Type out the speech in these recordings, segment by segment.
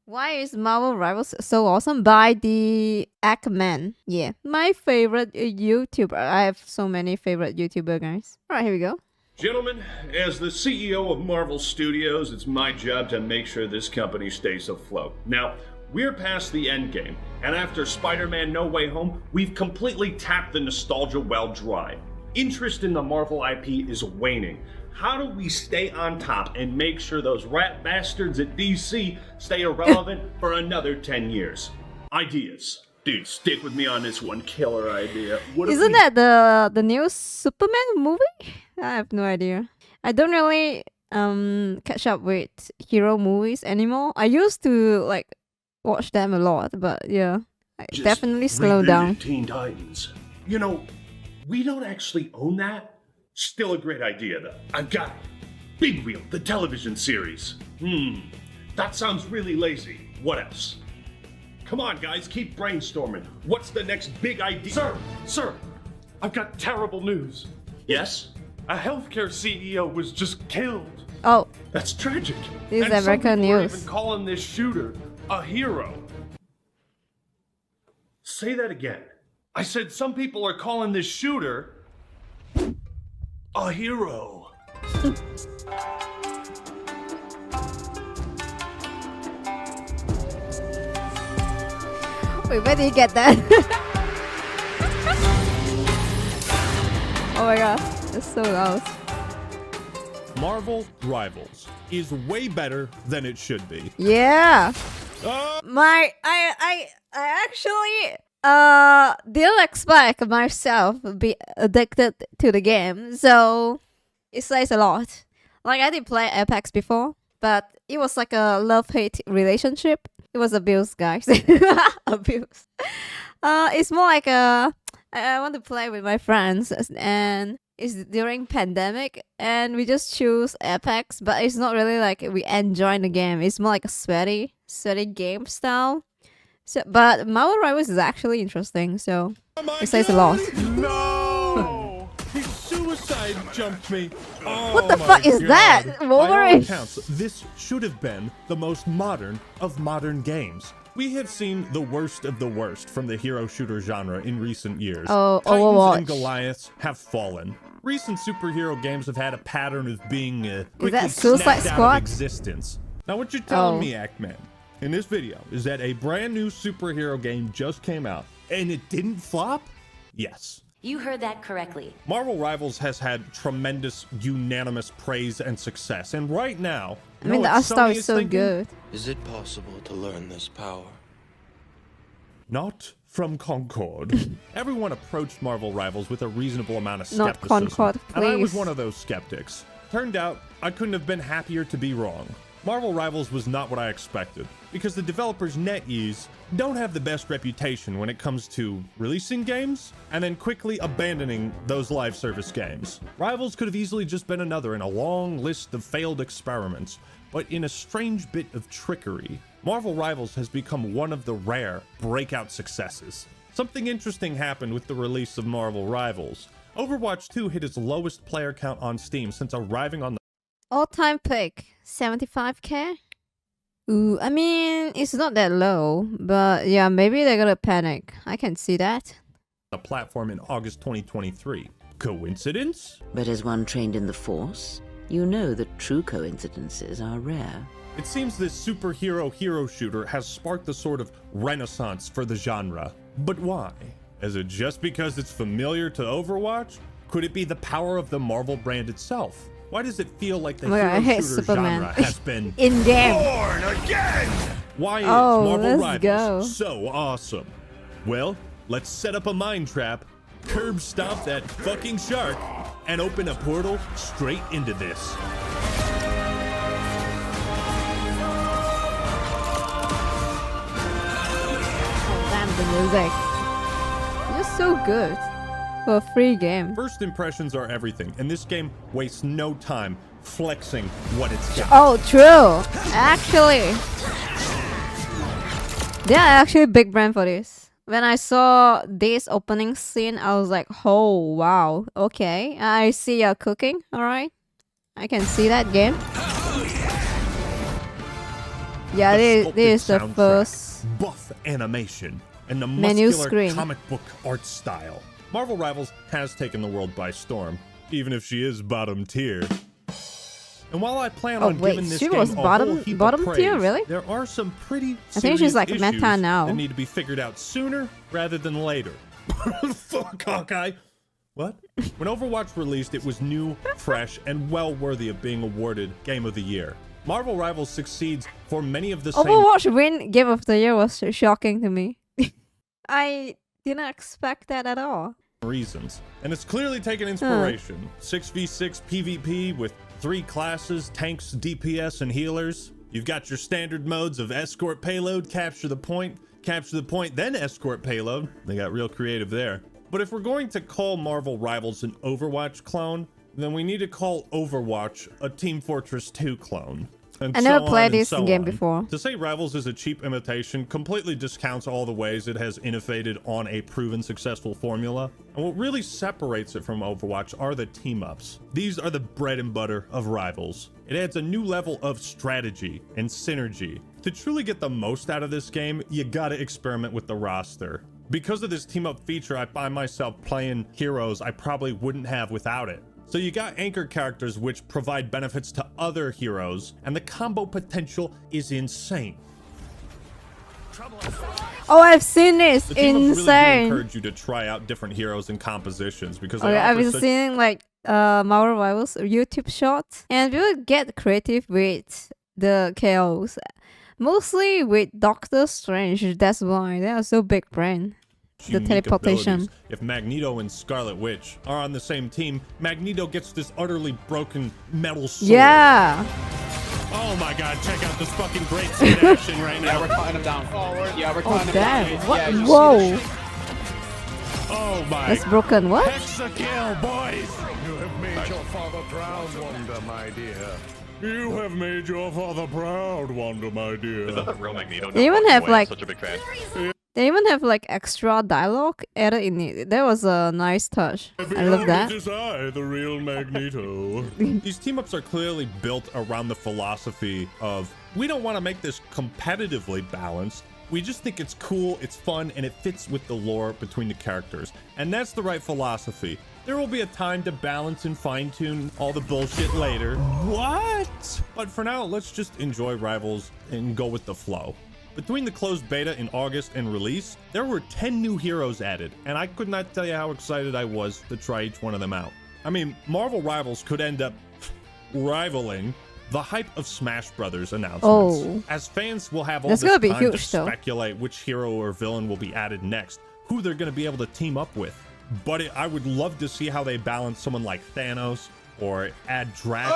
Why is Marvel Rivals so awesome? By the Eggman. Yeah, my favorite YouTuber. I have so many favorite YouTuber guys. All right, here we go. Gentlemen, as the CEO of Marvel Studios, it's my job to make sure this company stays afloat. Now, we're past the end game, and after Spider-Man No Way Home, we've completely tapped the nostalgia well dry. Interest in the Marvel IP is waning. How do we stay on top and make sure those rat bastards at DC stay irrelevant for another 10 years? Ideas. Dude, stick with me on this one killer idea. Isn't that the new Superman movie? I have no idea. I don't really catch up with hero movies anymore. I used to like watch them a lot, but yeah, I definitely slow down. Teen Titans. You know, we don't actually own that. Still a great idea, though. I've got it. Big Wheel, the television series. That sounds really lazy. What else? Come on, guys, keep brainstorming. What's the next big idea? Sir, I've got terrible news. Yes? A healthcare CEO was just killed. Oh, That's tragic. this is And some American people are news. even calling this shooter a hero. Say that again. I said some people are calling this shooter a hero. Wait, where did you get that? Oh my god, it's so loud. Marvel Rivals is way better than it should be. Yeah. Uh, I actually didn't expect myself be addicted to the game, so it says a lot. Like I did play Apex before, but it was like a love-hate relationship. It was abuse, guys. Abuse. It's more like I want to play with my friends, and it's during pandemic, and we just choose Apex, but it's not really like we enjoy the game. It's more like a sweaty game style. So, but Marvel Rivals is actually interesting, so it says a lot. No! He suicide jumped me. Oh What the my fuck is God. that? By all Wolverine? accounts, this should have been the most modern of modern games. We have seen the worst of the worst from the hero shooter genre in recent years. Oh, Titans Overwatch. and Goliaths have fallen. Recent superhero games have had a pattern of being quickly that Suicide snapped out Squad? of existence. Now what you're telling Oh. me, Ackman, in this video is that a brand new superhero game just came out and it didn't flop? Yes. You heard that correctly. Marvel Rivals has had tremendous unanimous praise and success, and right now, I mean, the art style is so good. Is it possible to learn this power? Not from Concord. Everyone approached Marvel Rivals with a reasonable amount of Not skepticism, Concord, and I was please. one of those skeptics. Turned out, I couldn't have been happier to be wrong. Marvel Rivals was not what I expected, because the developers NetEase don't have the best reputation when it comes to releasing games and then quickly abandoning those live service games. Rivals could have easily just been another in a long list of failed experiments, but in a strange bit of trickery, Marvel Rivals has become one of the rare breakout successes. Something interesting happened with the release of Marvel Rivals. Overwatch 2 hit its lowest player count on Steam since arriving on the All-time pick, 75k? Ooh, I mean, it's not that low, but yeah, maybe they're gonna panic. I can see that. platform in August 2023. Coincidence? But as one trained in the Force, you know that true coincidences are rare. It seems this superhero hero shooter has sparked a sort of renaissance for the genre. But why? Is it just because it's familiar to Overwatch? Could it be the power of the Marvel brand itself? Why does it feel like the Oh my God, I hero hate shooter Superman. genre has been In game. Born again! Why is Oh, Marvel let's Rivals go. so awesome? Well, let's set up a mind trap, curb stomp that fucking shark, and open a portal straight into this. Damn, the music. It's just so good for a free game. First impressions are everything, and this game wastes no time flexing what it's got. Oh, true. Actually, they are actually a big brand for this. When I saw this opening scene, I was like, oh, wow. Okay, I see you're cooking. All right. I can see that game. Yeah, the this is the sculpted soundtrack, first buff animation, and the menu muscular screen. comic book art style. Marvel Rivals has taken the world by storm, even if she is bottom tier. And while I plan Oh, on wait, giving this she game was a bottom- whole heap bottom of tier, praise, really? there are some pretty I think she's serious like meta issues now. that need to be figured out sooner rather than later. Fuck Hawkeye. What? When Overwatch released, it was new, fresh, and well worthy of being awarded Game of the Year. Marvel Rivals succeeds for many of the same Overwatch win Game of the Year was shocking to me. I didn't expect that at all. reasons. And it's clearly taken inspiration. 6v6 PvP with 3 classes, tanks, DPS, and healers. You've got your standard modes of escort payload, capture the point, then escort payload. They got real creative there. But if we're going to call Marvel Rivals an Overwatch clone, then we need to call Overwatch a Team Fortress 2 clone. And I never so played on and this so game on. before. To say Rivals is a cheap imitation completely discounts all the ways it has innovated on a proven successful formula. And what really separates it from Overwatch are the team-ups. These are the bread and butter of Rivals. It adds a new level of strategy and synergy. To truly get the most out of this game, you gotta experiment with the roster. Because of this team-up feature, I find myself playing heroes I probably wouldn't have without it. So you got anchor characters which provide benefits to other heroes, and the combo potential is insane. Oh, I've seen this. The team-ups really do Insane. encourage you to try out different heroes and compositions because they Okay, I've offer been such seeing like Marvel Rivals YouTube shorts, and people get creative with the KOs. Mostly with Doctor Strange. That's why they are so big brain. The unique teleportation. abilities. If Magneto and Scarlet Witch are on the same team, Magneto gets this utterly broken metal sword. Yeah. Oh my god, check out this fucking great scene action right Yeah, now. we're cutting him down. Yeah, we're Oh cutting him damn. down. What? Yeah, you see Whoa. this shit? Oh my. That's broken. What? Hexa-kill, boys! You have made your father proud, Wanda, my dear. You have made your father proud, Wanda, my dear. Real Magneto. They even have like Such a big fan. they even have like extra dialogue added in it. That was a nice touch. I love that. It is I, the real Magneto. These team-ups are clearly built around the philosophy of, we don't want to make this competitively balanced. We just think it's cool, it's fun, and it fits with the lore between the characters. And that's the right philosophy. There will be a time to balance and fine-tune all the bullshit later. What? But for now, let's just enjoy Rivals and go with the flow. Between the closed beta in August and release, there were 10 new heroes added, and I could not tell you how excited I was to try each one of them out. I mean, Marvel Rivals could end up rivaling the hype of Smash Brothers announcements. Oh. As fans will have all That's this gonna be time huge, to though. speculate which hero or villain will be added next, who they're going to be able to team up with. But I would love to see how they balance someone like Thanos or add Drax.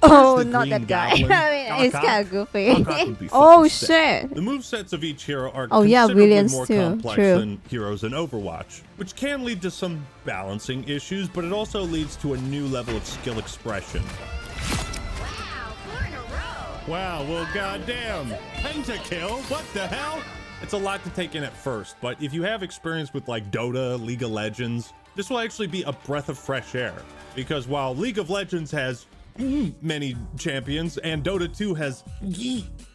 Oh, the not Green that guy. Goblin. I mean, it's Doc kind Ock. of goofy. Doc Ock would be Oh fucking sick. shit. The movesets of each hero are Oh, yeah, considerably villains more too. complex True. than heroes in Overwatch, which can lead to some balancing issues, but it also leads to a new level of skill expression. Wow, well, goddamn. Pentakill? What the hell? It's a lot to take in at first, but if you have experience with like Dota, League of Legends, this will actually be a breath of fresh air. Because while League of Legends has many champions and Dota 2 has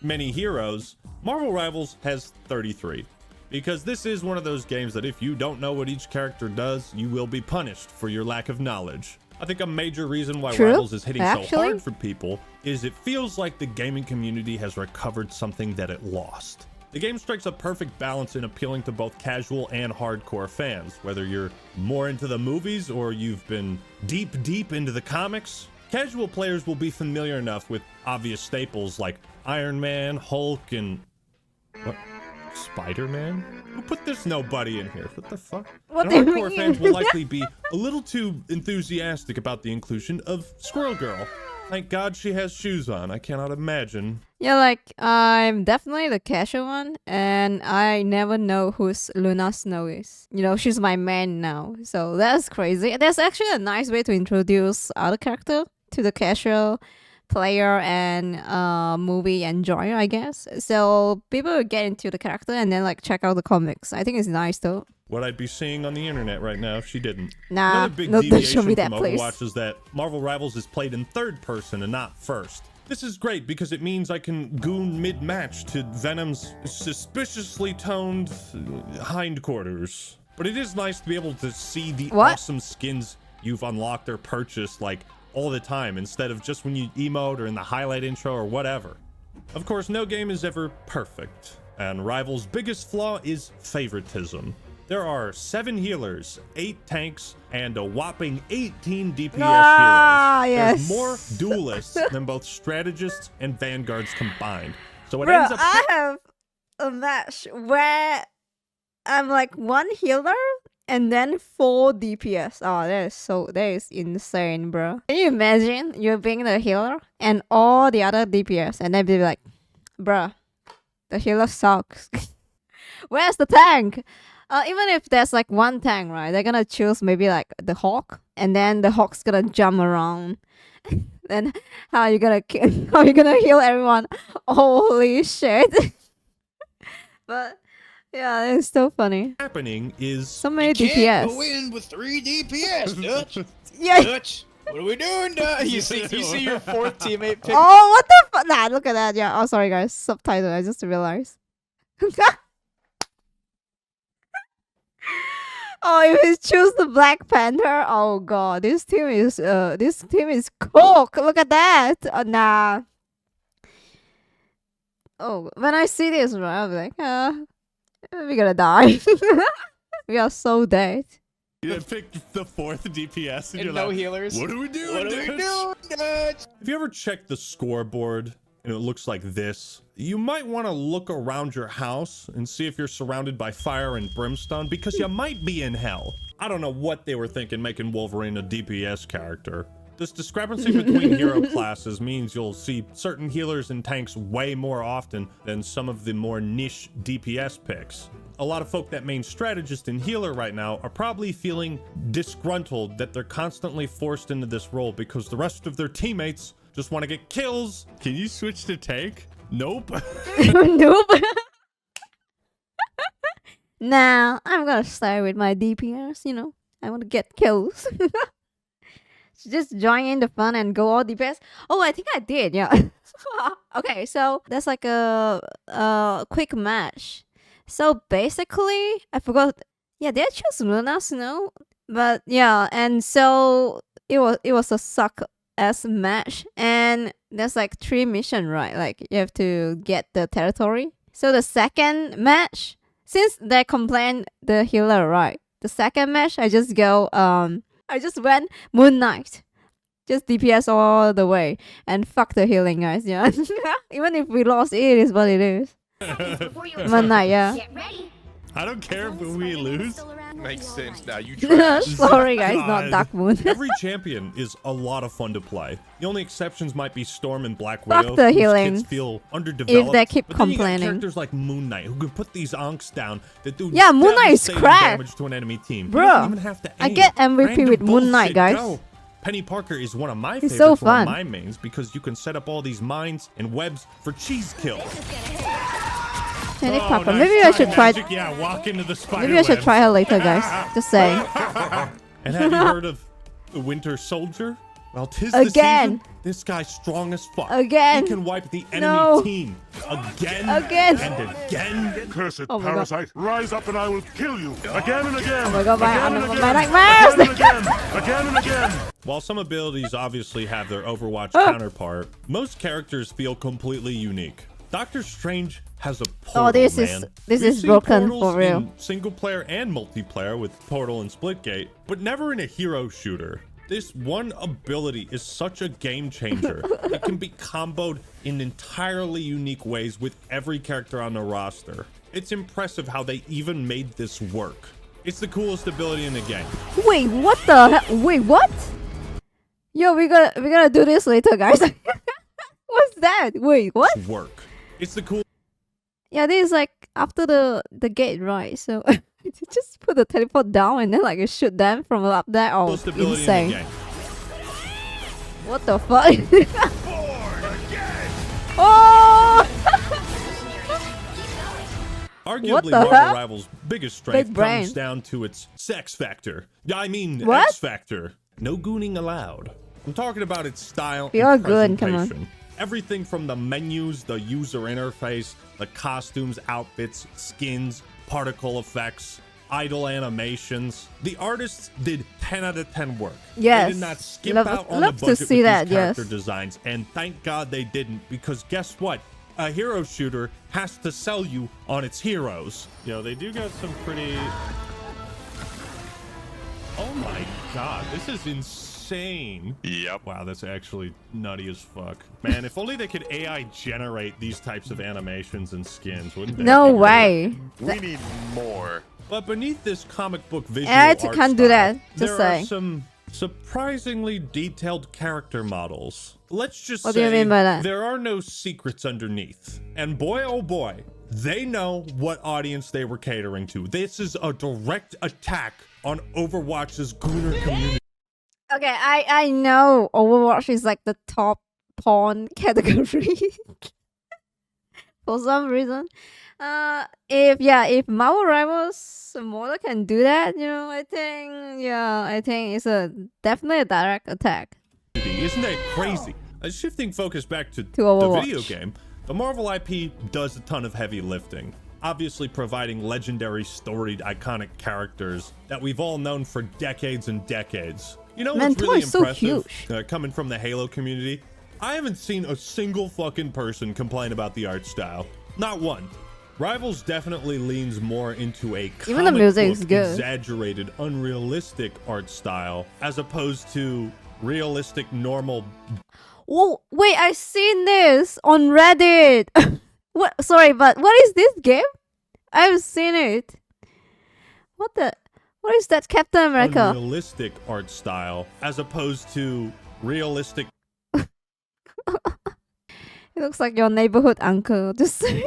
many heroes, Marvel Rivals has 33. Because this is one of those games that if you don't know what each character does, you will be punished for your lack of knowledge. I think a major reason why True. Rivals is hitting so Actually. hard for people is it feels like the gaming community has recovered something that it lost. The game strikes a perfect balance in appealing to both casual and hardcore fans, whether you're more into the movies or you've been deep into the comics. Casual players will be familiar enough with obvious staples like Iron Man, Hulk, and what? Spider-Man? Who put this nobody in here? What the fuck? What And do you hardcore mean? fans will likely be a little too enthusiastic about the inclusion of Squirrel Girl. Thank God she has shoes on. I cannot imagine. Yeah, like I'm definitely the casual one, and I never know who's Luna Snow is. You know, she's my main now, so that's crazy. That's actually a nice way to introduce other character to the casual player and movie enjoyer, I guess. So people will get into the character and then like check out the comics. I think it's nice though. What I'd be seeing on the internet right now if she didn't. Nah, Another big no, don't show deviation me that, from please. Overwatch is that Marvel Rivals is played in third person and not first. This is great because it means I can goon mid-match to Venom's suspiciously toned hindquarters. But it is nice to be able to see the awesome skins you've unlocked or purchased like all the time instead of just when you emote or in the highlight intro or whatever. Of course, no game is ever perfect, and Rival's biggest flaw is favoritism. There are 7 healers, 8 tanks, and a whopping 18 DPS heroes. There's more duelists than both strategists and vanguards combined. So it ends up. I have a match where I'm like 1 healer and then 4 DPS. Oh, that is insane, bro. Can you imagine you being the healer and all the other DPS, and then be like, bruh, the healer sucks. Where's the tank? Even if there's like 1 tank, right? They're gonna choose maybe like the Hawk, and then the Hawk's gonna jump around. Then how are you gonna heal everyone? Holy shit! But yeah, it's so funny. Happening is So many Can't DPS. go in with 3 DPS, Dutch. Yeah. Dutch, what are we doing, Dutch? You see your 4th teammate pick. Oh, what the fuck? Nah, look at that. Yeah. Oh, sorry, guys. Subtitle. I just realized. Oh, if he choose the Black Panther, oh god, this team is cooked. Look at that. Nah. Oh, when I see this, right, I'm like, we're gonna die. We are so dead. You picked the 4th DPS and And you're no like, healers. what are we doing? What are we doing, Dutch? Have you ever checked the scoreboard and it looks like this? You might want to look around your house and see if you're surrounded by fire and brimstone, because you might be in hell. I don't know what they were thinking making Wolverine a DPS character. This discrepancy between hero classes means you'll see certain healers and tanks way more often than some of the more niche DPS picks. A lot of folk that main strategist and healer right now are probably feeling disgruntled that they're constantly forced into this role because the rest of their teammates just want to get kills. Can you switch to tank? Nope. Nope. Nah, I'm gonna stay with my DPS, you know. I want to get kills. Just join in the fun and go all DPS. Oh, I think I did, yeah. Okay, so that's like a quick match. So basically, I forgot. Yeah, did I choose Luna Snow? But yeah, and so it was a suck ass match, and there's like 3 missions, right? Like you have to get the territory. So the second match, since they complained the healer, right? The second match, I just went Moon Knight. Just DPS all the way. And fuck the healing, guys, yeah. Even if we lost, it is what it is. Moon Knight, yeah. I don't care if we lose. Makes sense now. You trash. Sorry, guys, not Dark Moon. Every champion is a lot of fun to play. The only exceptions might be Storm and Black Fuck Widow. the whose healing. kits feel underdeveloped. If they keep but then you got complaining. characters like Moon Knight who can put these onks down that do Yeah, Moon Knight is devastating crap. damage to an enemy team. Bro, You don't even have to I aim. get MVP Random with Moon Knight, bullshit, guys. go. Penny Parker is one of my He's favorites, so one fun. of my mains, because you can set up all these mines and webs for cheese kills. Penny Oh, Parker. nice Maybe I should try. magic. Yeah, walk into the spider Maybe I should web. try her later, guys. Just saying. And have you heard of the Winter Soldier? Well, 'tis the Again. season. This guy's strong as fuck. Again. He can wipe the enemy No. team again, Again. and again. Cursed Oh my God. parasite, rise up and I will kill you. Again and again. Oh my God, my again and nightmares. again. Again and again. Again and again. While some abilities obviously have their Overwatch counterpart, most characters feel completely unique. Doctor Strange has a portal, this man. is We've seen broken portals for real. in single player and multiplayer with Portal and Splitgate, but never in a hero shooter. This one ability is such a game changer. It can be comboed in entirely unique ways with every character on the roster. It's impressive how they even made this work. It's the coolest ability in the game. Wait, what the hell? Wait, what? Yo, we're gonna do this later, guys. What's that? Wait, what? Work. It's the cool. Yeah, this is like after the gate, right? So just put the teleport down and then like you shoot them from up there. Oh, coolest ability in the insane! game. What the fuck? Oh! Arguably, the Marvel hell? Rivals' biggest strength Big brain. comes down to its sex factor. I mean, What? X factor. No gooning allowed. I'm talking about its style We are and good, come on. presentation. Everything from the menus, the user interface, the costumes, outfits, skins, particle effects, idle animations. The artists did 10 out of 10 work. Yes. They did not skip Love- out on love the to budget see with that, these character yes. designs, and thank God they didn't, because guess what? A hero shooter has to sell you on its heroes. Yo, they do got some pretty... Oh my God, this is insane. Yep. Wow, that's actually nutty as fuck. Man, if only they could AI generate these types of animations and skins, wouldn't they? No way. We need more. But beneath this comic book visual I art can't do style, that. Just there are saying. some surprisingly detailed character models. Let's just What do you say mean by that? there are no secrets underneath. And boy, oh boy, they know what audience they were catering to. This is a direct attack on Overwatch's Gooner community. Okay, I know Overwatch is like the top porn category for some reason. If Marvel Rivals model can do that, I think it's definitely a direct attack. Isn't that crazy? Shifting focus back to the Overwatch. video game, the Marvel IP does a ton of heavy lifting, obviously providing legendary, storied, iconic characters that we've all known for decades and decades. You know Man, what's really Thor is so impressive? huge. Coming from the Halo community, I haven't seen a single fucking person complain about the art style. Not one. Rivals definitely leans more into a Even the music is book good. exaggerated, unrealistic art style, as opposed to realistic, normal. Whoa, wait, I've seen this on Reddit. What? Sorry, but what is this game? I've seen it. What is that, Captain America? Unrealistic art style, as opposed to realistic. It looks like your neighborhood uncle. Just saying.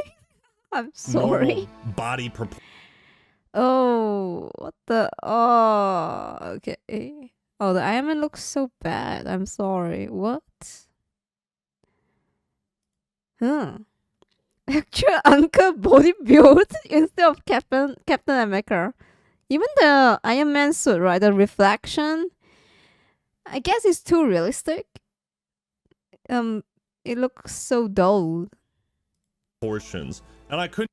I'm sorry. Normal body proportion. Oh, what the? Oh, okay. Oh, the Iron Man looks so bad. I'm sorry. What? Huh. Actual uncle body build instead of Captain America. Even the Iron Man suit, right? The reflection. I guess it's too realistic. It looks so dull. Portions, and I couldn't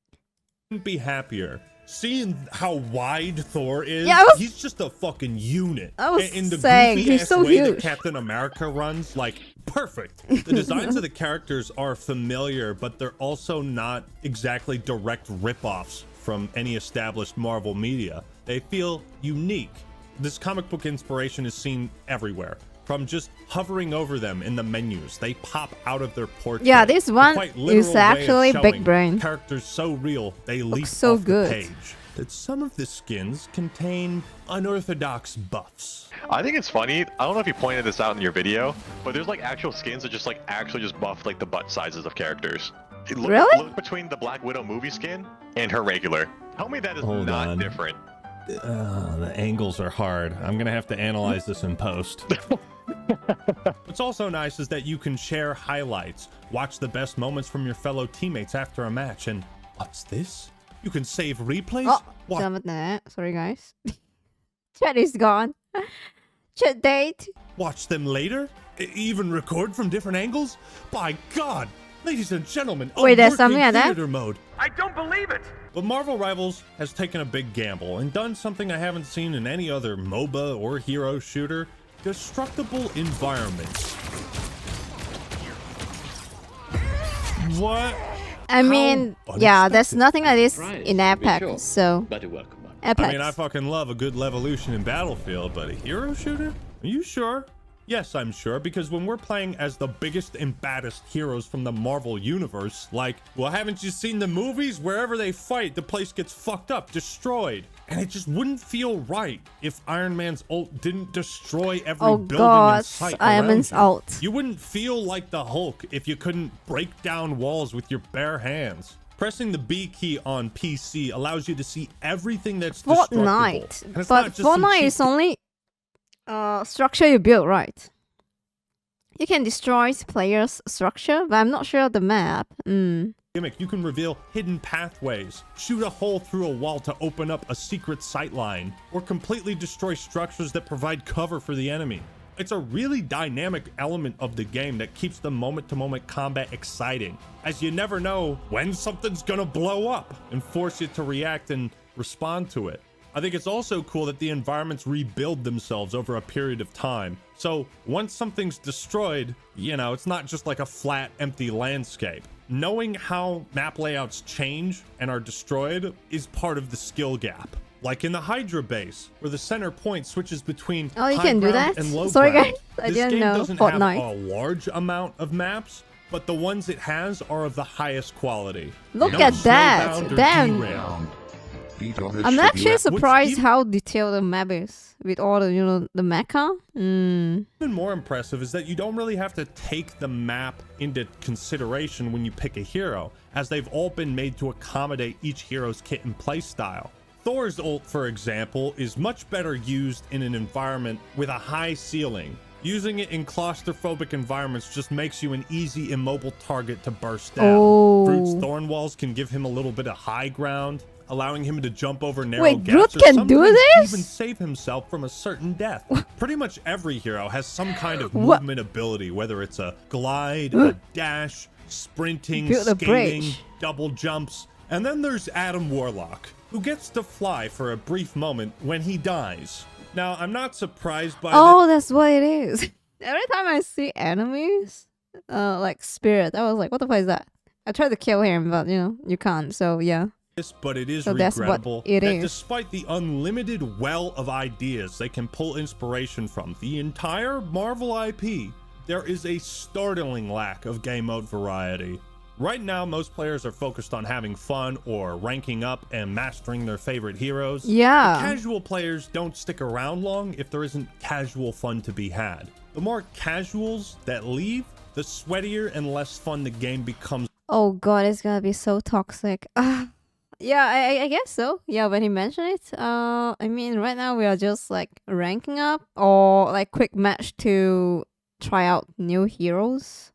be happier seeing how wide Thor is. Yeah, he's just a fucking unit. I was in the saying, goofy he's ass so way that huge. Captain America runs, like, perfect. The designs of the characters are familiar, but they're also not exactly direct rip-offs from any established Marvel media. They feel unique. This comic book inspiration is seen everywhere. From just hovering over them in the menus, they pop out of their portrait. Yeah, this A one quite literal is way of actually big showing brain. Characters so real, they leap so off good. the page. That some of the skins contain unorthodox buffs. I think it's funny. I don't know if you pointed this out in your video, but there's like actual skins that just like actually just buff like the butt sizes of characters. Really? Look between the Black Widow movie skin and her regular. Tell me that is Hold not on. different. The angles are hard. I'm gonna have to analyze this in post. What's also nice is that you can share highlights, watch the best moments from your fellow teammates after a match, and what's this? You can save replays? Oh, What? damn it, nah. Sorry, guys. Chat is gone. Chat date. Watch them later? Even record from different angles? By God! Ladies and gentlemen, Wait, there's working something like that? theater mode. I don't believe it! But Marvel Rivals has taken a big gamble and done something I haven't seen in any other MOBA or hero shooter: destructible environments. What? I mean, yeah, there's unexpected. nothing like this in Apex, so Apex. I mean, I fucking love a good Levolution in Battlefield, but a hero shooter? Are you sure? Yes, I'm sure, because when we're playing as the biggest and baddest heroes from the Marvel universe, like, well, haven't you seen the movies? Wherever they fight, the place gets fucked up, destroyed. And it just wouldn't feel right if Iron Man's ult didn't destroy every Oh building in god, sight Iron around Man's you. ult. You wouldn't feel like the Hulk if you couldn't break down walls with your bare hands. Pressing the B key on PC allows you to see everything that's destructible. Fortnite. And it's But not just some Fortnite cheap is only structure you build, right? You can destroy players' structure, but I'm not sure of the map. gimmick. You can reveal hidden pathways, shoot a hole through a wall to open up a secret sightline, or completely destroy structures that provide cover for the enemy. It's a really dynamic element of the game that keeps the moment-to-moment combat exciting, as you never know when something's gonna blow up and force you to react and respond to it. I think it's also cool that the environments rebuild themselves over a period of time. So once something's destroyed, you know, it's not just like a flat, empty landscape. Knowing how map layouts change and are destroyed is part of the skill gap. Like in the Hydra base, where the center point switches between Oh, you high can do ground that? and low Sorry, ground. guys. I This didn't game know. doesn't have Fortnite. a large amount of maps, but the ones it has are of the highest quality. Look No at that. snowbound or Damn. derail. I'm actually surprised even- how detailed the map is with all the, you know, the mecha. Even more impressive is that you don't really have to take the map into consideration when you pick a hero, as they've all been made to accommodate each hero's kit and playstyle. Thor's ult, for example, is much better used in an environment with a high ceiling. Using it in claustrophobic environments just makes you an easy immobile target to burst down. Oh. Groot's thorn walls can give him a little bit of high ground, allowing him to jump over narrow Wait, gaps. Groot or can do sometimes this? even save himself from a certain death. Pretty much every hero has some kind of What? movement ability, whether it's a glide, a dash, sprinting, Build a skating, bridge. double jumps. And then there's Adam Warlock, who gets to fly for a brief moment when he dies. Now, I'm not surprised by Oh, that's what it is. Every time I see enemies, like Spirit, I was like, what the fuck is that? I tried to kill him, but, you know, you can't. So, yeah. this, but it is So that's what regrettable it that is. despite the unlimited well of ideas they can pull inspiration from the entire Marvel IP, there is a startling lack of game mode variety. Right now, most players are focused on having fun or ranking up and mastering their favorite heroes. Yeah. The casual players don't stick around long if there isn't casual fun to be had. The more casuals that leave, the sweatier and less fun the game becomes. Oh god, it's gonna be so toxic. Yeah, I guess so. Yeah, when he mentioned it, I mean, right now we are just like ranking up or like quick match to try out new heroes.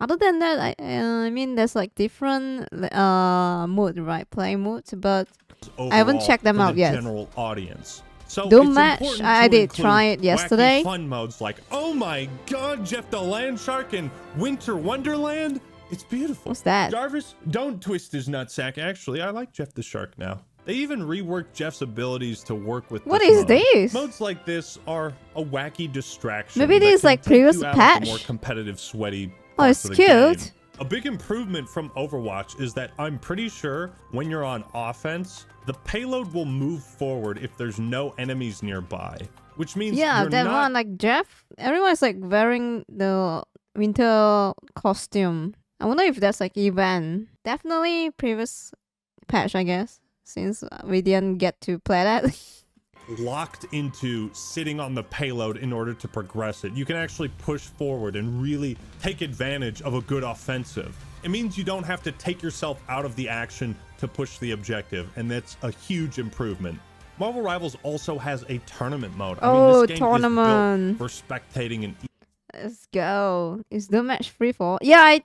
Other than that, I mean, there's like different mood, right? Play mood, but I haven't overall checked them for out the yet. general audience. So Doom it's match, important I to did include try it wacky yesterday. Fun modes like, oh my god, Jeff the Land Shark in Winter Wonderland. It's beautiful. What's that? Jarvis, don't twist his nutsack. Actually, I like Jeff the Shark now. They even reworked Jeff's abilities to work with What this is mode. this? Modes like this are a wacky distraction. Maybe that this can like take previous you out of patch? the more competitive, sweaty Oh, parts it's of the game. cute. A big improvement from Overwatch is that I'm pretty sure when you're on offense, the payload will move forward if there's no enemies nearby, which means Yeah, you're that not one, like Jeff, everyone's like wearing the winter costume. I wonder if that's like event. Definitely previous patch, I guess, since we didn't get to play that. locked into sitting on the payload in order to progress it. You can actually push forward and really take advantage of a good offensive. It means you don't have to take yourself out of the action to push the objective, and that's a huge improvement. Marvel Rivals also has a tournament mode. Oh, this game tournament. is built for spectating and Let's go. Is the match free for all? Yeah,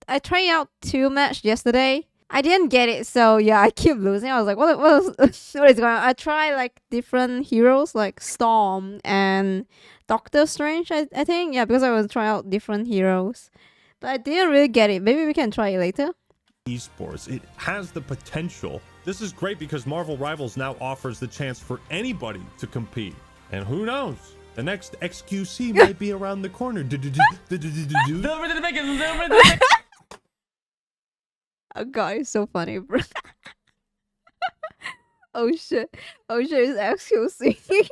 I tried out 2 match yesterday. I didn't get it, so yeah, I keep losing. I was like, what is going on? I tried like different heroes like Storm and Doctor Strange, I think. Yeah, because I was trying out different heroes. But I didn't really get it. Maybe we can try it later. esports. It has the potential. This is great because Marvel Rivals now offers the chance for anybody to compete. And who knows? The next XQC might be around the corner. Oh god, it's so funny, bro. Oh shit, it's XQC.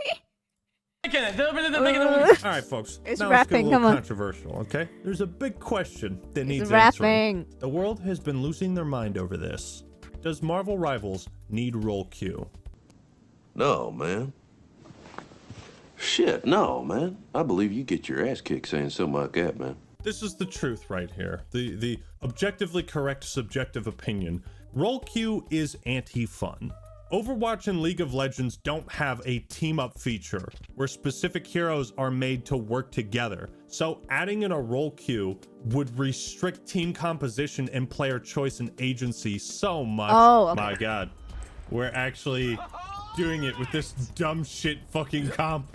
All right, folks. It's now rapping, let's get a come little on. controversial, okay? There's a big question that needs It's answering. rapping. The world has been losing their mind over this. Does Marvel Rivals need roll queue? No, man. Shit, no, man. I believe you get your ass kicked saying something like that, man. This is the truth right here. The objectively correct subjective opinion. Roll queue is anti-fun. Overwatch and League of Legends don't have a team-up feature where specific heroes are made to work together. So adding in a role queue would restrict team composition and player choice and agency so much. Oh, okay. My god. We're actually doing it with this dumb shit fucking comp.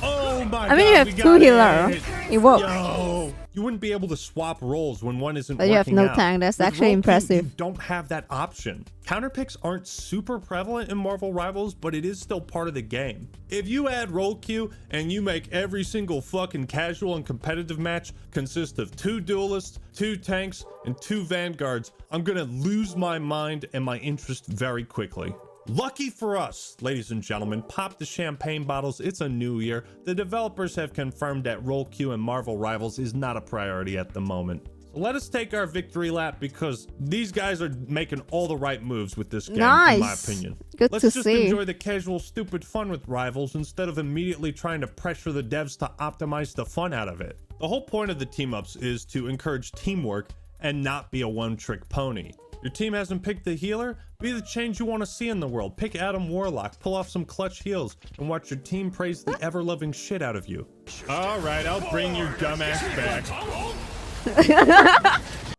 Oh my god. I mean, you have we 2 got healer. It works. Yo, you wouldn't be able to swap roles when one isn't But you have working no out. tank. That's With actually role queue, impressive. You don't have that option. Counter picks aren't super prevalent in Marvel Rivals, but it is still part of the game. If you add role queue and you make every single fucking casual and competitive match consist of 2 duelists, 2 tanks, and 2 vanguards, I'm gonna lose my mind and my interest very quickly. Lucky for us, ladies and gentlemen, pop the champagne bottles, it's a new year. The developers have confirmed that role queue in Marvel Rivals is not a priority at the moment. So let us take our victory lap because these guys are making all the right moves with this game, in my Nice. opinion. Good Let's to just see. enjoy the casual, stupid fun with Rivals instead of immediately trying to pressure the devs to optimize the fun out of it. The whole point of the team-ups is to encourage teamwork and not be a one-trick pony. Your team hasn't picked the healer? Be the change you want to see in the world. Pick Adam Warlock, pull off some clutch heals, and watch your team praise the ever-loving shit out of you. Alright, I'll bring your dumbass back.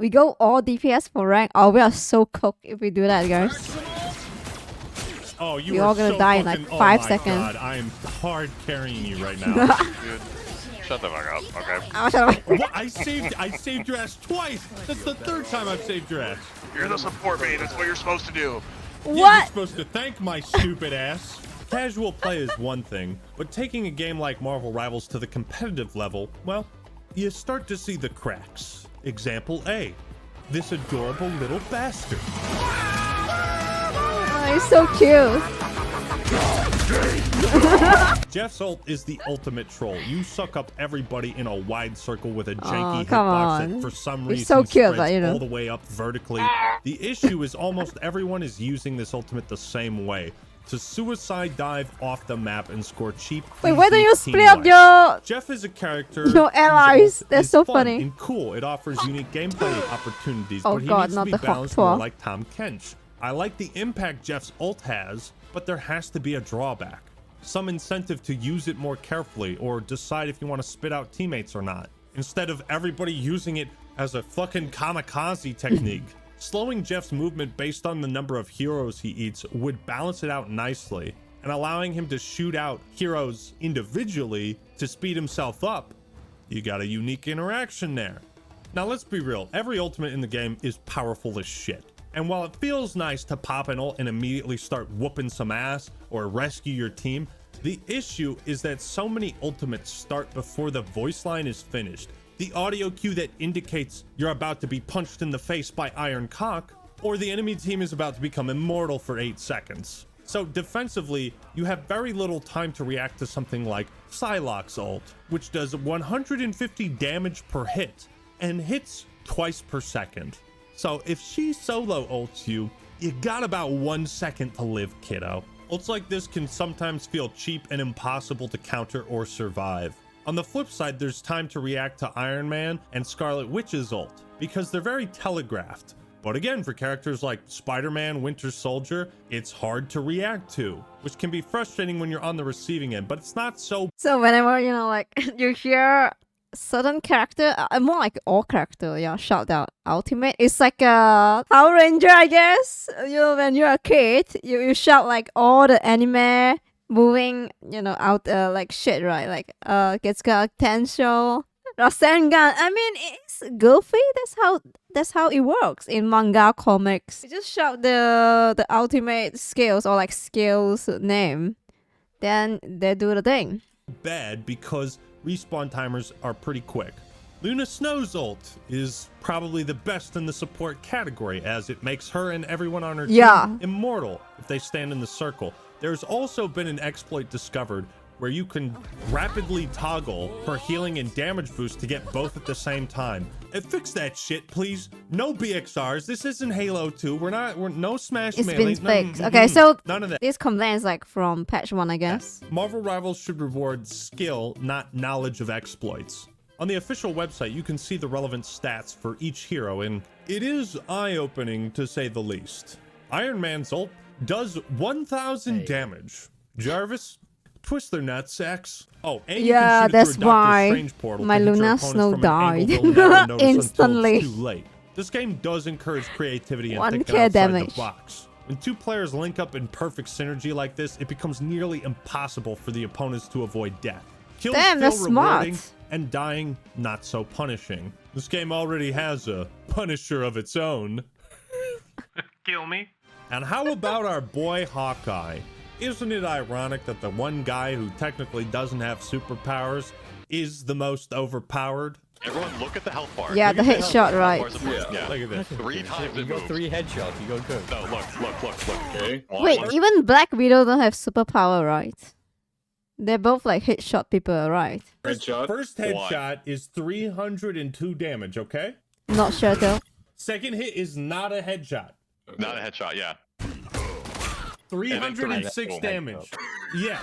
We go all DPS for rank. Oh, we are so cooked if we do that, guys. Oh, you You're are all gonna so die in fucking, like oh 5 my seconds. God, I am hard carrying you right now. Dude, shut the fuck up, okay? What? I saved your ass twice. That's the 3rd time I've saved your ass. You're the support main, that's what you're supposed to do. Yeah, you're What? supposed to thank my stupid ass. Casual play is one thing, but taking a game like Marvel Rivals to the competitive level, well, you start to see the cracks. Example A, this adorable little bastard. Oh, he's so cute. Jeff's ult is the ultimate troll. You suck up everybody in a wide circle with a janky come hitbox on. that for some You're reason so cute, spreads but, you know. all the way up vertically. The issue is almost everyone is using this ultimate the same way. To suicide dive off the map and score cheap. Wait, why don't easy you split team up wipes. your... Jeff is a character. Your whose allies. ult They're is so fun funny. and cool. It offers unique gameplay opportunities, Oh but he God, needs not to be the Hawk balanced more Twelve. like Tom Kench. I like the impact Jeff's ult has, but there has to be a drawback. Some incentive to use it more carefully or decide if you want to spit out teammates or not, instead of everybody using it as a fucking kamikaze technique. Slowing Jeff's movement based on the number of heroes he eats would balance it out nicely, and allowing him to shoot out heroes individually to speed himself up. You got a unique interaction there. Now let's be real, every ultimate in the game is powerful as shit. And while it feels nice to pop an ult and immediately start whooping some ass or rescue your team, the issue is that so many ultimates start before the voice line is finished. The audio cue that indicates you're about to be punched in the face by Iron Cock, or the enemy team is about to become immortal for 8 seconds. So defensively, you have very little time to react to something like Psylocke's ult, which does 150 damage per hit and hits twice per second. So if she solo ults you, you got about 1 second to live, kiddo. Ults like this can sometimes feel cheap and impossible to counter or survive. On the flip side, there's time to react to Iron Man and Scarlet Witch's ult, because they're very telegraphed. But again, for characters like Spider-Man, Winter Soldier, it's hard to react to, which can be frustrating when you're on the receiving end, but it's not so So whenever, you know, like, you hear certain character, more like all character, yeah, shout out ultimate. It's like a Power Ranger, I guess. You know, when you're a kid, you shout like all the anime moving, you know, out like shit, right? Like gets got potential. Rasengan. I mean, it's goofy. That's how it works in manga comics. You just shout the ultimate skills or like skills name, then they do the thing. bad because respawn timers are pretty quick. Luna Snow's ult is probably the best in the support category, as it makes her and everyone on her team immortal if they stand in the circle. There's also been an exploit discovered where you can rapidly toggle her healing and damage boost to get both at the same time. Fix that shit, please. No BXRs. This isn't Halo 2. We're no Smash It's melee. been fixed. Okay, so none of that. this complaints like from patch 1, I guess. Marvel Rivals should reward skill, not knowledge of exploits. On the official website, you can see the relevant stats for each hero, and it is eye-opening to say the least. Iron Man's ult does 1,000 damage. Jarvis, twist their nutsacks. Oh, and you Yeah, can shoot it that's through a Doctor why Strange portal my to hit your Luna opponents Snow from an angle died they'll never notice until instantly. it's too late. This game does encourage creativity and 1K thinking outside damage. the box. When two players link up in perfect synergy like this, it becomes nearly impossible for the opponents to avoid death. Kills Damn, feel that's rewarding, smart. and dying not so punishing. This game already has a Punisher of its own. Kill me. And how about our boy Hawkeye? Isn't it ironic that the one guy who technically doesn't have superpowers is the most overpowered? Everyone, look at the health bar. Yeah, Look the at headshot, health right? bars of- Yeah. Look at this. 3 times You it got moves. 3 headshots. You go good. No, look. Okay. Wait, even Black Widow don't have superpower, right? They're both like headshot people, right? Headshot. First headshot is 302 damage, okay? Not sure though. Second hit is not a headshot. Not a headshot, yeah. 306 Boom. damage. Yeah.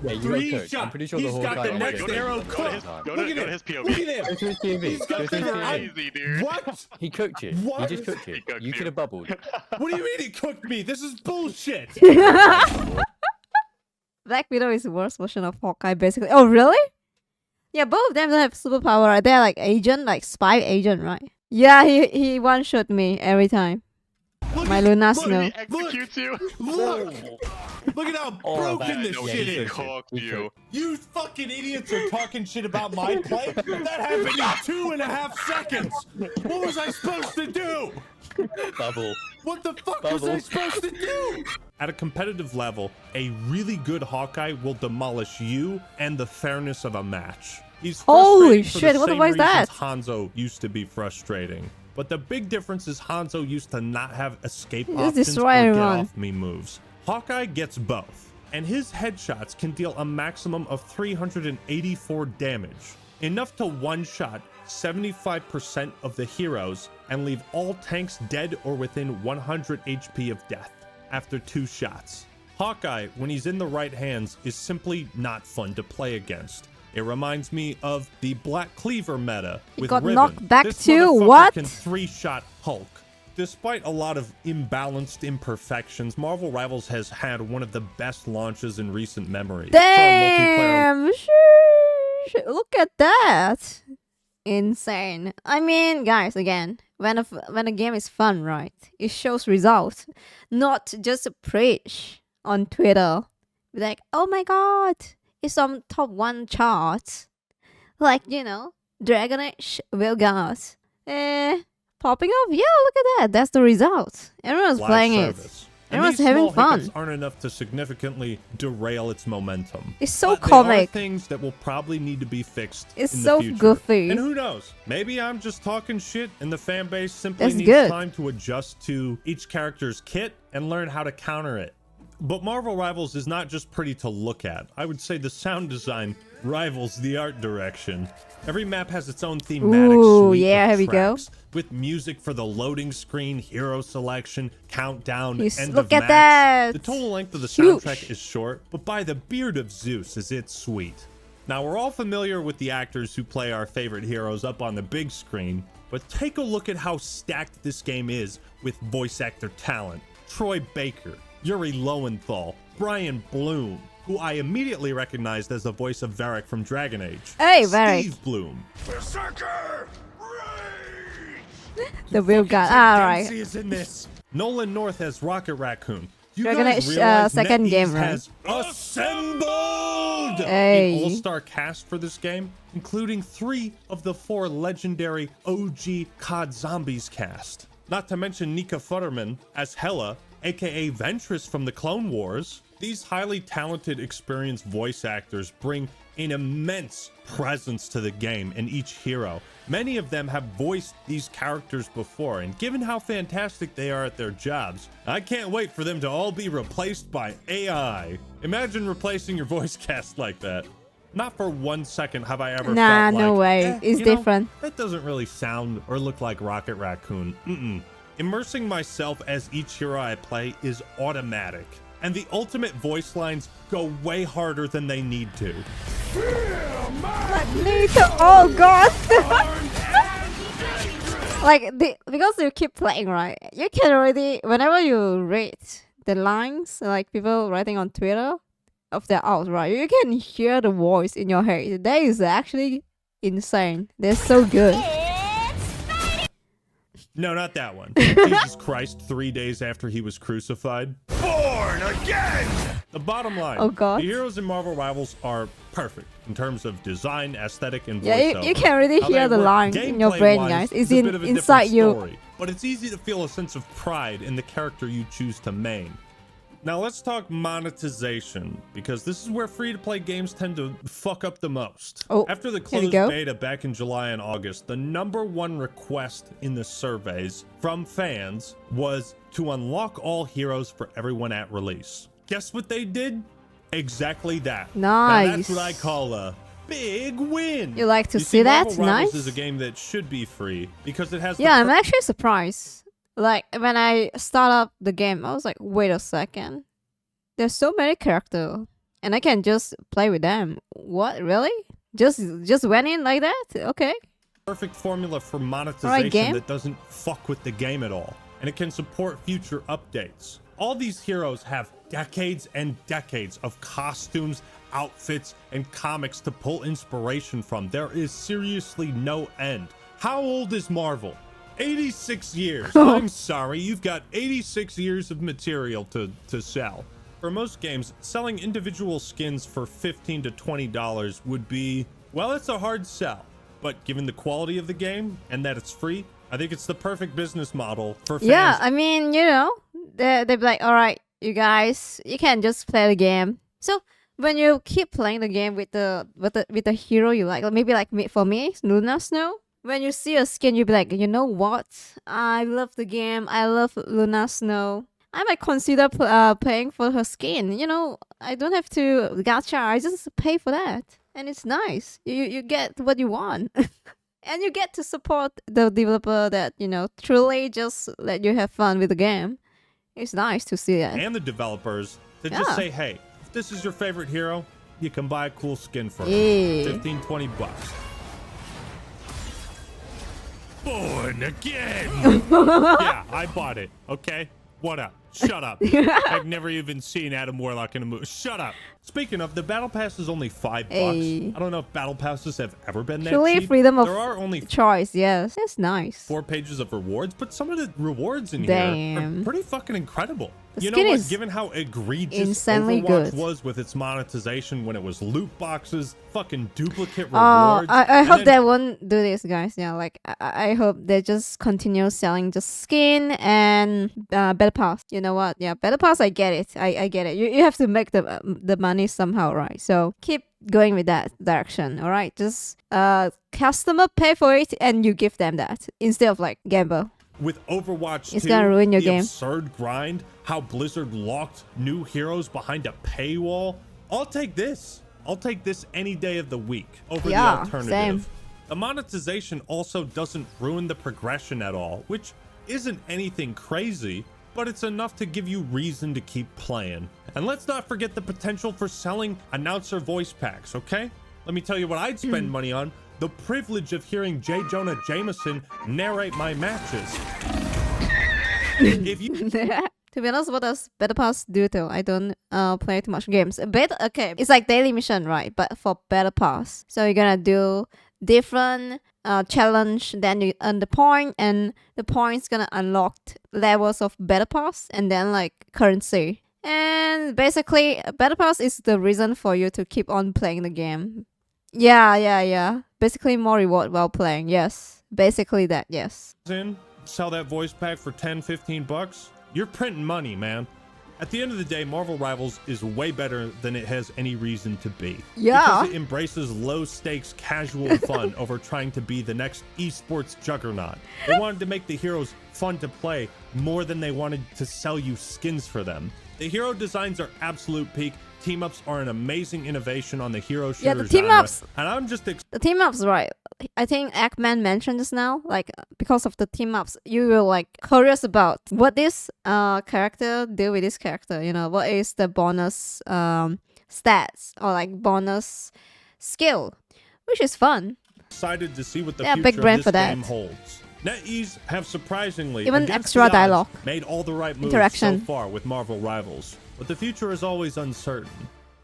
Yeah, you 3 got cooked. shots. I'm pretty sure He's the got Hawkeye. the next go to- arrow go to cooked. his- go to- Look go at to him. his POV. Look at him. Go to his POV. He's got Go to his the POV. Crazy, dude. What? He cooked you. What? He just cooked you. He cooked You you. could have bubbled. What do you mean he cooked me? This is bullshit. Black Widow is the worst version of Hawkeye, basically. Oh, really? Yeah, both of them don't have superpower, right? They're like agent, like spy agent, right? Yeah, he one-shot me every time. My Luna Look, Snow. he executes you. Look. Look at how broken this No, shit he is. cooked He you. You fucking idiots are talking shit about my play? That happened in 2.5 seconds. What was I supposed to do? Bubble. What the fuck was I Bubble. supposed to do? At a competitive level, a really good Hawkeye will demolish you and the fairness of a match. He's Holy frustrating for shit, the what the same fuck is that? reasons Hanzo used to be frustrating. But the big difference is Hanzo used to not have escape Just options destroy or get everyone. off me moves. Hawkeye gets both, and his headshots can deal a maximum of 384 damage. Enough to one-shot 75% of the heroes and leave all tanks dead or within 100 HP of death after 2 shots. Hawkeye, when he's in the right hands, is simply not fun to play against. It reminds me of the Black Cleaver meta with got Riven. knocked back This too, motherfucker what? can 3-shot Hulk. Despite a lot of imbalanced imperfections, Marvel Rivals has had one of the best launches in recent memory. For a multiplayer Damn! Sheesh. Look at that! Insane. I mean, guys, again, when a game is fun, right? It shows results, not just preach on Twitter. Be like, oh my god, it's on top 1 charts. Like, you know, Dragon Age Vilgath. Popping off. Yeah, look at that. That's the result. Everyone's live playing service. it. And Everyone's these having small fun. hiccups aren't enough to significantly derail its momentum. It's so But they are comic. things that will probably need to be fixed It's in so the future. goofy. And who knows? Maybe I'm just talking shit and the fan base simply That's needs good. time to adjust to each character's kit and learn how to counter it. But Marvel Rivals is not just pretty to look at. I would say the sound design rivals the art direction. Every map has its own thematic Ooh, suite yeah, of here we go. tracks, with music for the loading screen, hero selection, countdown, Yes, end look of at match. that. The total length of the Huge. soundtrack is short, but by the beard of Zeus is it sweet. Now, we're all familiar with the actors who play our favorite heroes up on the big screen, but take a look at how stacked this game is with voice actor talent. Troy Baker, Yuri Lowenthal, Brian Bloom, who I immediately recognized as the voice of Varric from Dragon Age. Hey, Varric. Steve Bloom. The real guy. Alright. Dempsey is in this. Nolan North has Rocket Raccoon. You Dragon guys Age, realize second NetEase game, right? has assembled Hey. an all-star cast for this game, including 3 of the 4 legendary OG COD Zombies cast. Not to mention Nika Futterman as Hela, aka Ventress from the Clone Wars. These highly talented, experienced voice actors bring an immense presence to the game and each hero. Many of them have voiced these characters before, and given how fantastic they are at their jobs, I can't wait for them to all be replaced by AI. Imagine replacing your voice cast like that. Not for 1 second have I ever Nah, felt like, no way. It's you know, different. that doesn't really sound or look like Rocket Raccoon. Immersing myself as each hero I play is automatic, and the ultimate voice lines go way harder than they need to. Oh god. Because you keep playing, right? You can already, whenever you read the lines, like people writing on Twitter of their out, right? You can hear the voice in your head. That is actually insane. They're so good. No, not that one. Jesus Christ, 3 days after he was crucified. Born again! The bottom line, Oh, God. the heroes in Marvel Rivals are perfect in terms of design, aesthetic, and Yeah, voiceover. you can really How hear they the work line in your brain, gameplay-wise guys. It's is a bit of a inside different you. story, but it's easy to feel a sense of pride in the character you choose to main. Now let's talk monetization, because this is where free-to-play games tend to fuck up the most. Oh, After the here we closed go. beta back in July and August, the #1 request in the surveys from fans was to unlock all heroes for everyone at release. Guess what they did? Exactly that. Now that's what I Nice. call a big win. You like to You see that? Marvel Rivals Nice. is a game that should be free because it has the Yeah, I'm actually surprised. Like when I start up the game, I was like, wait a second. There's so many characters, and I can just play with them. What, really? Just went in like that? Okay. perfect formula for monetization game. that doesn't fuck with the game at all, and it can support future updates. All these heroes have decades and decades of costumes, outfits, and comics to pull inspiration from. There is seriously no end. How old is Marvel? 86 years. I'm sorry, you've got 86 years of material to sell. For most games, selling individual skins for $15 to $20 would be, well, it's a hard sell. But given the quality of the game and that it's free, I think it's the perfect business model for fans. Yeah, I mean, you know, they'd be like, all right, you guys, you can just play the game. So when you keep playing the game with the hero you like maybe like for me, Luna Snow, when you see a skin, you'll be like, you know what? I love the game. I love Luna Snow. I might consider paying for her skin. You know, I don't have to gacha. I just pay for that. And it's nice. You get what you want. And you get to support the developer that, you know, truly just let you have fun with the game. It's nice to see that. And the developers to Yeah. just say, hey, if this is your favorite hero, you can buy a cool skin for Yeah. 15, 20 bucks. Born again! Yeah, I bought it. Okay? What up? Shut up. I've never even seen Adam Warlock in a movie. Shut up. Speaking of, the battle pass is only $5. Hey. I don't know if battle passes have ever been that Truly cheap. freedom of There are only choice, yes. That's nice. 4 pages of rewards, but some of the rewards in here are Damn. pretty fucking incredible. The You know skin what? is Given how egregious insanely Overwatch good. was with its monetization when it was loot boxes, fucking duplicate Oh, rewards. I and hope then- they won't do this, guys. Yeah, like I hope they just continue selling just skin and battle pass. You know what? Yeah, battle pass. I get it. I get it. You have to make the money somehow, right? So keep going with that direction. All right, just customer pay for it and you give them that instead of like gamble. With Overwatch It's 2, gonna ruin your the game. absurd grind, how Blizzard locked new heroes behind a paywall. I'll take this. I'll take this any day of the week over Yeah, the alternative. same. The monetization also doesn't ruin the progression at all, which isn't anything crazy, but it's enough to give you reason to keep playing. And let's not forget the potential for selling announcer voice packs, okay? Let me tell you what I'd spend money on. The privilege of hearing J. Jonah Jameson narrate my matches. If you To be honest, what does Battle Pass do though? I don't play too much games. Okay, it's like daily mission, right? But for Battle Pass. So you're gonna do different challenge, then you earn the point, and the points gonna unlock levels of Battle Pass and then like currency. And basically, Battle Pass is the reason for you to keep on playing the game. Yeah. Basically more reward while playing, yes. Basically that, yes. in, sell that voice pack for 10, 15 bucks, you're printing money, man. At the end of the day, Marvel Rivals is way better than it has any reason to be. Yeah. Because it embraces low-stakes casual fun over trying to be the next esports juggernaut. They wanted to make the heroes fun to play more than they wanted to sell you skins for them. The hero designs are absolute peak. Team-ups are an amazing innovation on the hero shooter Yeah, the genre, team-ups- and I'm just The team ups, right? I think Eggman mentioned this now. Like because of the team ups, you were like curious about what this character do with this character. You know, what is the bonus stats or like bonus skill, which is fun. excited to see what the Yeah, future big of brand this for that. game holds. NetEase have surprisingly, Even against extra the odds, dialogue. made all the right moves Interaction. so far with Marvel Rivals. But the future is always uncertain.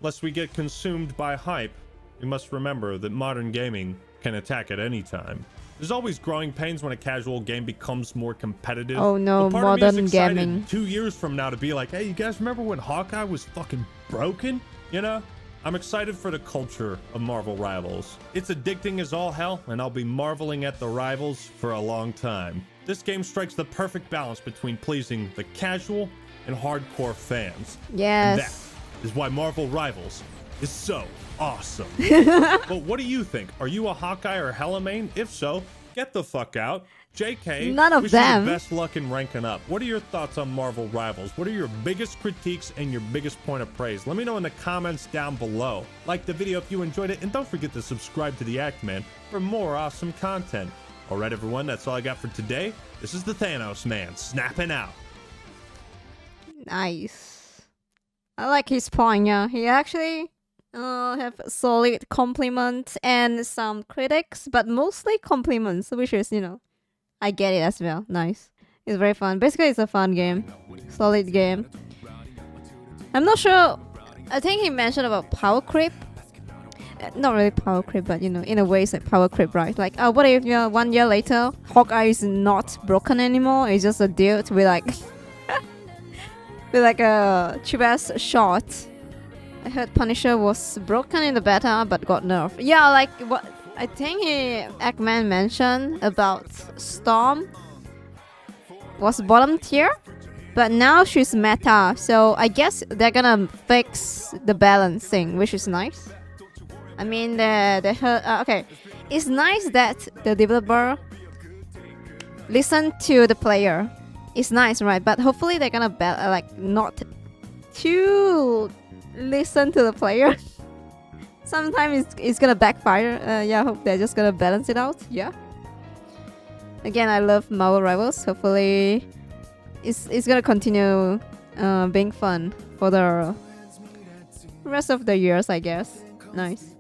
Lest we get consumed by hype, we must remember that modern gaming can attack at any time. There's always growing pains when a casual game becomes more competitive. Oh no, But part of me is modern excited gaming. 2 years from now to be like, hey, you guys remember when Hawkeye was fucking broken? You know? I'm excited for the culture of Marvel Rivals. It's addicting as all hell, and I'll be marveling at the Rivals for a long time. This game strikes the perfect balance between pleasing the casual and hardcore fans. And that Yes. is why Marvel Rivals is so awesome. But what do you think? Are you a Hawkeye or Hela main? If so, get the fuck out. JK, None of wish you them. the best luck in ranking up. What are your thoughts on Marvel Rivals? What are your biggest critiques and your biggest point of praise? Let me know in the comments down below. Like the video if you enjoyed it, and don't forget to subscribe to the Act Man for more awesome content. Alright everyone, that's all I got for today. This is the Thanos Man, snapping out. Nice. I like his point, yeah. He actually have solid compliments and some critics, but mostly compliments, which is, you know, I get it as well. Nice. It's very fun. Basically, it's a fun game. Solid game. I'm not sure. I think he mentioned about power creep. Not really power creep, but you know, in a way, it's like power creep, right? Like, what if 1 year later, Hawkeye is not broken anymore? It's just a dude with like, with like a cheap ass shot. I heard Punisher was broken in the beta, but got nerfed. Yeah, like what I think Eggman mentioned about Storm was bottom tier, but now she's meta, so I guess they're gonna fix the balancing, which is nice. I mean, okay, it's nice that the developer listen to the player. It's nice, right? But hopefully they're gonna like not too listen to the player. Sometimes it's gonna backfire. Yeah, I hope they're just gonna balance it out. Yeah. Again, I love Marvel Rivals. Hopefully, it's gonna continue being fun for the rest of the years, I guess. Nice.